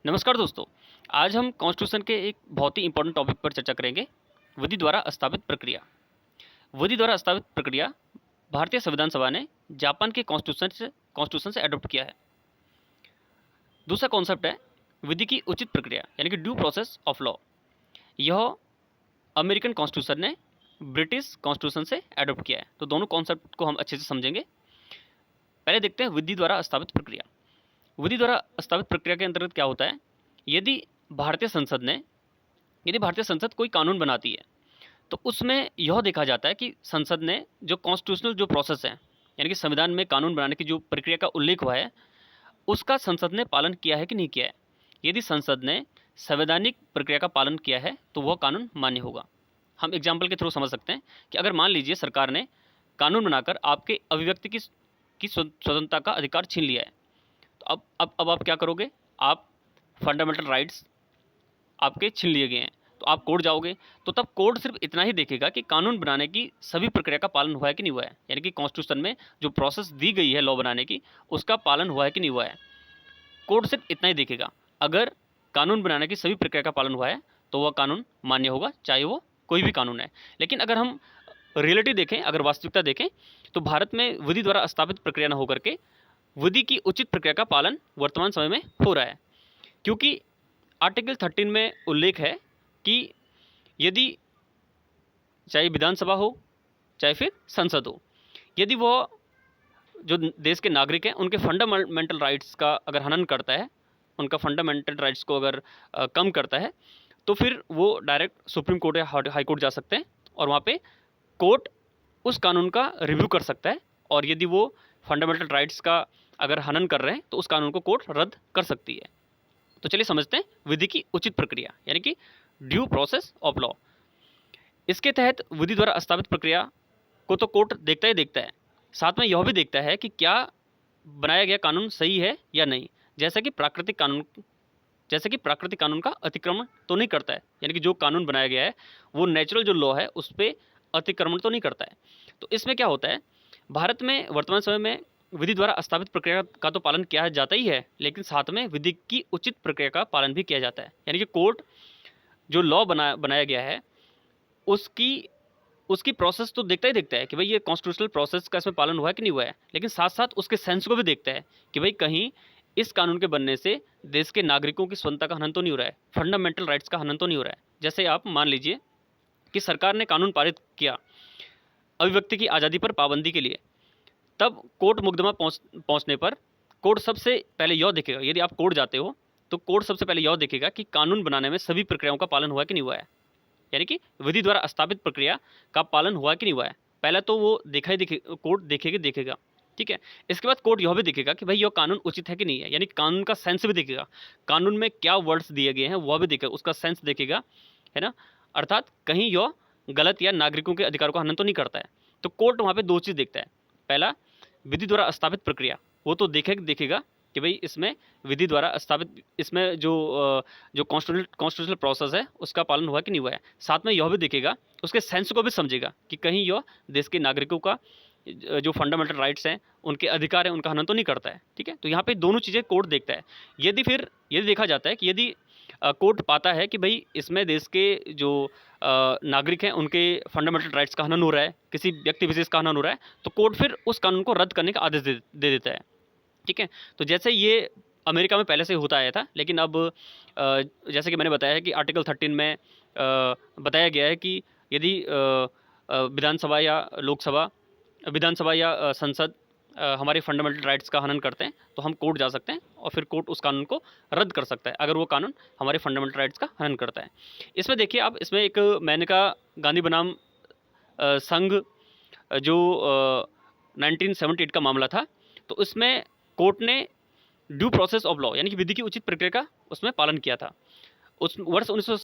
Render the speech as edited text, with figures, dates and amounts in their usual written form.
नमस्कार दोस्तों। आज हम कॉन्स्टिट्यूशन के एक बहुत ही इंपॉर्टेंट टॉपिक पर चर्चा करेंगे। विधि द्वारा स्थापित प्रक्रिया। विधि द्वारा स्थापित प्रक्रिया भारतीय संविधान सभा ने जापान के कॉन्स्टिट्यूशन से अडॉप्ट किया है। दूसरा कॉन्सेप्ट है विधि की उचित प्रक्रिया यानी कि ड्यू प्रोसेस ऑफ लॉ। यह अमेरिकन कॉन्स्टिट्यूशन ने ब्रिटिश कॉन्स्टिट्यूशन से अडॉप्ट किया है। तो दोनों कॉन्सेप्ट को हम अच्छे से समझेंगे। पहले देखते हैं विधि द्वारा स्थापित प्रक्रिया। विधि द्वारा स्थापित प्रक्रिया के अंतर्गत क्या होता है? यदि भारतीय संसद कोई कानून बनाती है तो उसमें यह देखा जाता है कि संसद ने जो कॉन्स्टिट्यूशनल जो प्रोसेस है यानी कि संविधान में कानून बनाने की जो प्रक्रिया का उल्लेख हुआ है उसका संसद ने पालन किया है कि नहीं किया है। यदि संसद ने संवैधानिक प्रक्रिया का पालन किया है तो वह कानून मान्य होगा। हम एग्जाम्पल के थ्रू समझ सकते हैं कि अगर मान लीजिए सरकार ने कानून बनाकर आपके अभिव्यक्ति की स्वतंत्रता का अधिकार छीन लिया है तो अब आप क्या करोगे? आप फंडामेंटल राइट्स आपके छीन लिए गए हैं तो आप कोर्ट जाओगे। तो तब कोर्ट सिर्फ इतना ही देखेगा कि कानून बनाने की सभी प्रक्रिया का पालन हुआ है कि नहीं हुआ है, यानी कि कॉन्स्टिट्यूशन में जो प्रोसेस दी गई है लॉ बनाने की उसका पालन हुआ है कि नहीं हुआ है। कोर्ट सिर्फ इतना ही देखेगा। अगर कानून बनाने की सभी प्रक्रिया का पालन हुआ है तो वह कानून मान्य होगा, चाहे वो कोई भी कानून है। लेकिन अगर हम रियलिटी देखें, अगर वास्तविकता देखें तो भारत में विधि द्वारा स्थापित प्रक्रिया न होकर के विधि की उचित प्रक्रिया का पालन वर्तमान समय में हो रहा है। क्योंकि आर्टिकल 13 में उल्लेख है कि यदि चाहे विधानसभा हो चाहे फिर संसद हो, यदि वह जो देश के नागरिक हैं उनके फंडामेंटल राइट्स का अगर हनन करता है, उनका फंडामेंटल राइट्स को अगर कम करता है तो फिर वो डायरेक्ट सुप्रीम कोर्ट या हाई कोर्ट जा सकते हैं और वहाँ पे कोर्ट उस कानून का रिव्यू कर सकता है। और यदि वो फंडामेंटल राइट्स का अगर हनन कर रहे हैं तो उस कानून को कोर्ट रद्द कर सकती है। तो चलिए समझते हैं विधि की उचित प्रक्रिया यानी कि ड्यू प्रोसेस ऑफ लॉ। इसके तहत विधि द्वारा स्थापित प्रक्रिया को तो कोर्ट देखता ही देखता है, साथ में यह भी देखता है कि क्या बनाया गया कानून सही है या नहीं। जैसे कि प्राकृतिक कानून का अतिक्रमण तो नहीं करता है, यानी कि जो कानून बनाया गया है वो नेचुरल जो लॉ है उस पर अतिक्रमण तो नहीं करता है। तो इसमें क्या होता है, भारत में वर्तमान समय में विधि द्वारा स्थापित प्रक्रिया का तो पालन किया जाता ही है, लेकिन साथ में विधि की उचित प्रक्रिया का पालन भी किया जाता है। यानी कि कोर्ट जो लॉ बनाया गया है उसकी प्रोसेस तो देखता ही देखता है कि भाई ये कॉन्स्टिट्यूशनल प्रोसेस का इसमें पालन हुआ है कि नहीं हुआ है, लेकिन साथ साथ उसके सेंस को भी देखता है कि भाई कहीं इस कानून के बनने से देश के नागरिकों की स्वतंत्रता का हनन तो नहीं हो रहा है, फंडामेंटल राइट्स का हनन तो नहीं हो रहा है। जैसे आप मान लीजिए कि सरकार ने कानून पारित किया अभिव्यक्ति की आज़ादी पर पाबंदी के लिए, तब कोर्ट मुकदमा पहुंचने पर कोर्ट सबसे पहले यह देखेगा, यदि आप कोर्ट जाते हो तो कोर्ट सबसे पहले यह देखेगा कि कानून बनाने में सभी प्रक्रियाओं का पालन हुआ है कि नहीं हुआ है, यानी कि विधि द्वारा स्थापित प्रक्रिया का पालन हुआ है कि नहीं हुआ है। पहले तो वो कोर्ट देखेगा, ठीक है। इसके बाद कोर्ट यह भी देखेगा कि भाई यह कानून उचित है कि नहीं है, यानी कानून का सेंस भी देखेगा, कानून में क्या वर्ड्स दिए गए हैं वह भी देखेगा, उसका सेंस देखेगा, है ना। अर्थात कहीं यह गलत या नागरिकों के अधिकारों का हनन तो नहीं करता है। तो कोर्ट वहाँ पे दो चीज़ देखता है। पहला, विधि द्वारा स्थापित प्रक्रिया, वो तो देखेगा कि भाई इसमें विधि द्वारा स्थापित इसमें जो कॉन्स्टिट्यूशनल प्रोसेस है उसका पालन हुआ कि नहीं हुआ है। साथ में यह भी देखेगा, उसके सेंस को भी समझेगा कि कहीं यह देश के नागरिकों का जो फंडामेंटल राइट्स हैं उनके अधिकार हैं उनका हनन तो नहीं करता है, ठीक है। तो यहाँ पे दोनों चीज़ें कोर्ट देखता है। यदि देखा जाता है कि यदि कोर्ट पाता है कि भाई इसमें देश के जो नागरिक हैं उनके फंडामेंटल राइट्स का हनन हो रहा है, किसी व्यक्ति विशेष का हनन हो रहा है, तो कोर्ट फिर उस कानून को रद्द करने का आदेश दे देता है, ठीक है। तो जैसे ये अमेरिका में पहले से होता आया था, लेकिन अब जैसे कि मैंने बताया है कि आर्टिकल 13 में बताया गया है कि यदि विधानसभा या संसद हमारे फंडामेंटल राइट्स का हनन करते हैं तो हम कोर्ट जा सकते हैं और फिर कोर्ट उस कानून को रद्द कर सकता है अगर वो कानून हमारे फंडामेंटल राइट्स का हनन करता है। इसमें देखिए आप, इसमें एक मेनका गांधी बनाम संघ जो 1978 का मामला था, तो इसमें कोर्ट ने ड्यू प्रोसेस ऑफ लॉ यानी कि विधि की उचित प्रक्रिया का उसमें पालन किया था। उस वर्ष